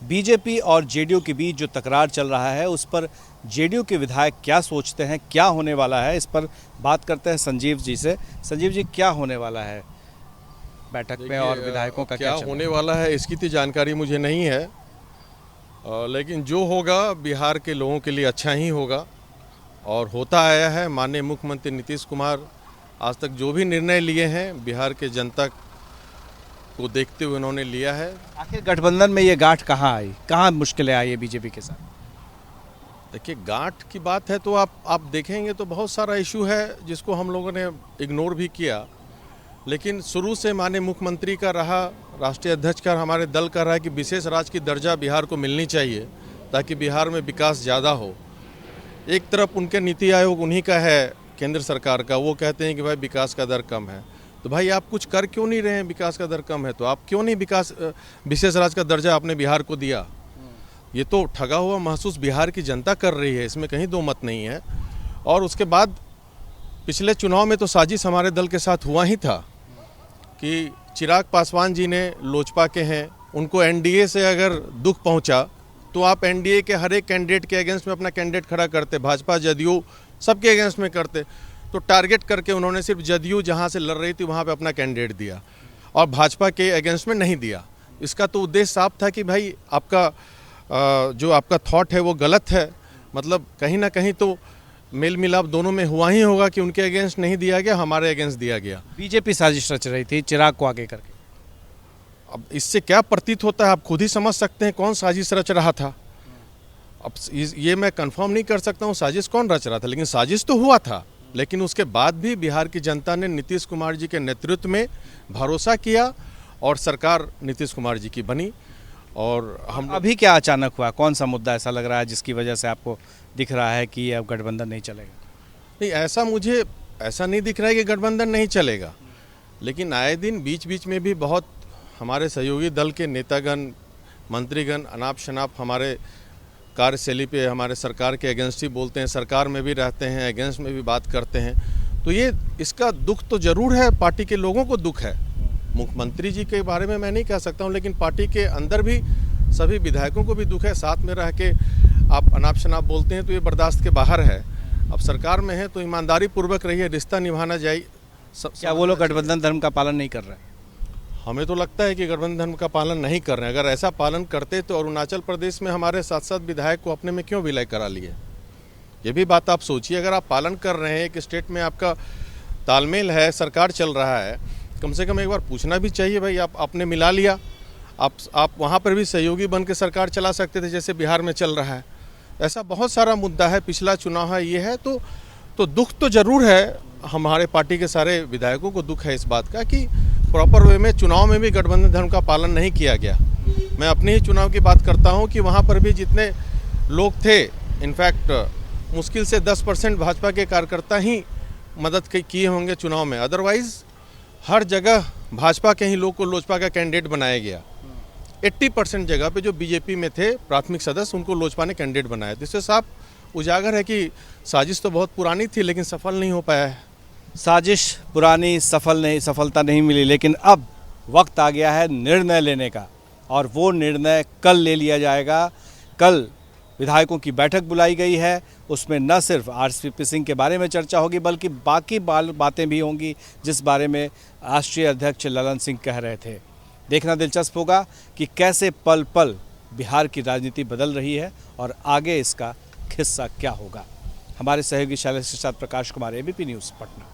BJP और JDU के बीच जो तकरार चल रहा है उस पर जेडीयू के विधायक क्या सोचते हैं, क्या होने वाला है, इस पर बात करते हैं संजीव जी से। संजीव जी, क्या होने वाला है बैठक में और विधायकों का क्या होने वाला है इसकी तो जानकारी मुझे नहीं है, लेकिन जो होगा बिहार के लोगों के लिए अच्छा ही होगा और होता आया है। माननीय मुख्यमंत्री नीतीश कुमार आज तक जो भी निर्णय लिए हैं बिहार के जनता को देखते हुए उन्होंने लिया है। आखिर गठबंधन में ये गांठ कहाँ आई, कहाँ मुश्किलें आई है बीजेपी के साथ? देखिए, गांठ की बात है तो आप देखेंगे तो बहुत सारा इशू है जिसको हम लोगों ने इग्नोर भी किया, लेकिन शुरू से माननीय मुख्यमंत्री का रहा, राष्ट्रीय अध्यक्ष का, हमारे दल का रहा कि विशेष राज्य की दर्जा बिहार को मिलनी चाहिए ताकि बिहार में विकास ज़्यादा हो। एक तरफ उनके नीति आयोग उन्हीं का है, केंद्र सरकार का, वो कहते हैं कि भाई विकास का दर कम है, तो भाई आप कुछ कर क्यों नहीं रहे हैं? विकास का दर कम है तो आप क्यों नहीं विशेष राज्य का दर्जा आपने बिहार को दिया? ये तो ठगा हुआ महसूस बिहार की जनता कर रही है, इसमें कहीं दो मत नहीं है। और उसके बाद पिछले चुनाव में तो साजिश हमारे दल के साथ हुआ ही था कि चिराग पासवान जी ने, लोजपा के हैं, उनको एनडीए से अगर दुख पहुंचा तो आप एनडीए के हर एक कैंडिडेट के अगेंस्ट में अपना कैंडिडेट खड़ा करते, भाजपा जदयू सबके अगेंस्ट में करते। तो टारगेट करके उन्होंने सिर्फ जदयू जहां से लड़ रही थी वहां पे अपना कैंडिडेट दिया और भाजपा के अगेंस्ट में नहीं दिया। इसका तो उद्देश्य साफ था कि भाई आपका जो आपका थॉट है वो गलत है, मतलब कहीं ना कहीं तो मेल मिलाप दोनों में हुआ ही होगा कि उनके अगेंस्ट नहीं दिया गया, हमारे अगेंस्ट दिया गया। बीजेपी साजिश रच रही थी चिराग को आगे करके। अब इससे क्या प्रतीत होता है आप खुद ही समझ सकते हैं कौन साजिश रच रहा था। अब ये मैं कंफर्म नहीं कर सकता हूँ साजिश कौन रच रहा था, लेकिन साजिश तो हुआ था। लेकिन उसके बाद भी बिहार की जनता ने नीतीश कुमार जी के नेतृत्व में भरोसा किया और सरकार नीतीश कुमार जी की बनी। और हम अभी क्या अचानक हुआ, कौन सा मुद्दा ऐसा लग रहा है जिसकी वजह से आपको दिख रहा है कि अब गठबंधन नहीं चलेगा? नहीं, मुझे ऐसा नहीं दिख रहा है कि गठबंधन नहीं चलेगा, लेकिन आए दिन बीच बीच में भी बहुत हमारे सहयोगी दल के नेतागण, मंत्रीगण अनाप शनाप हमारे कार्यशैली पे हमारे सरकार के अगेंस्ट ही बोलते हैं, सरकार में भी रहते हैं, अगेंस्ट में भी बात करते हैं। तो ये इसका दुख तो ज़रूर है, पार्टी के लोगों को दुख है। मुख्यमंत्री जी के बारे में मैं नहीं कह सकता हूँ, लेकिन पार्टी के अंदर भी सभी विधायकों को भी दुख है। साथ में रह के आप अनाप शनाप बोलते हैं तो ये बर्दाश्त के बाहर है। अब सरकार में है तो ईमानदारी पूर्वक रहिए, रिश्ता निभाना जाए। क्या वो लोग गठबंधन धर्म का पालन नहीं कर रहे हैं? हमें तो लगता है कि गठबंधन धर्म का पालन नहीं कर रहे हैं। अगर ऐसा पालन करते तो अरुणाचल प्रदेश में हमारे 7 विधायक को अपने में क्यों विलय करा लिए? ये भी बात आप सोचिए। अगर आप पालन कर रहे हैं, एक स्टेट में आपका तालमेल है, सरकार चल रहा है, कम से कम एक बार पूछना भी चाहिए भाई आप आपने मिला लिया, आप वहाँ पर भी सहयोगी बन के सरकार चला सकते थे जैसे बिहार में चल रहा है। ऐसा बहुत सारा मुद्दा है, पिछला चुनाव है, ये है तो दुख तो ज़रूर है। हमारे पार्टी के सारे विधायकों को दुख है इस बात का कि प्रॉपर वे में चुनाव में भी गठबंधन धर्म का पालन नहीं किया गया। मैं अपने ही चुनाव की बात करता हूं कि वहां पर भी जितने लोग थे, इनफैक्ट मुश्किल से 10% भाजपा के कार्यकर्ता ही मदद किए होंगे चुनाव में, अदरवाइज हर जगह भाजपा के ही लोग को लोजपा का कैंडिडेट बनाया गया। 80% जगह पे जो बीजेपी में थे प्राथमिक सदस्य, उनको लोजपा ने कैंडिडेट बनाया। तो इससे साफ उजागर है कि साजिश तो बहुत पुरानी थी लेकिन सफल नहीं हो पाया है। साजिश पुरानी, सफलता नहीं मिली, लेकिन अब वक्त आ गया है निर्णय लेने का और वो निर्णय कल ले लिया जाएगा। कल विधायकों की बैठक बुलाई गई है, उसमें न सिर्फ आरसीपी सिंह के बारे में चर्चा होगी बल्कि बाकी बातें भी होंगी जिस बारे में राष्ट्रीय अध्यक्ष ललन सिंह कह रहे थे। देखना दिलचस्प होगा कि कैसे पल पल बिहार की राजनीति बदल रही है और आगे इसका किस्सा क्या होगा। हमारे सहयोगी शैलेश के साथ प्रकाश कुमार, एबीपी न्यूज़ पटना।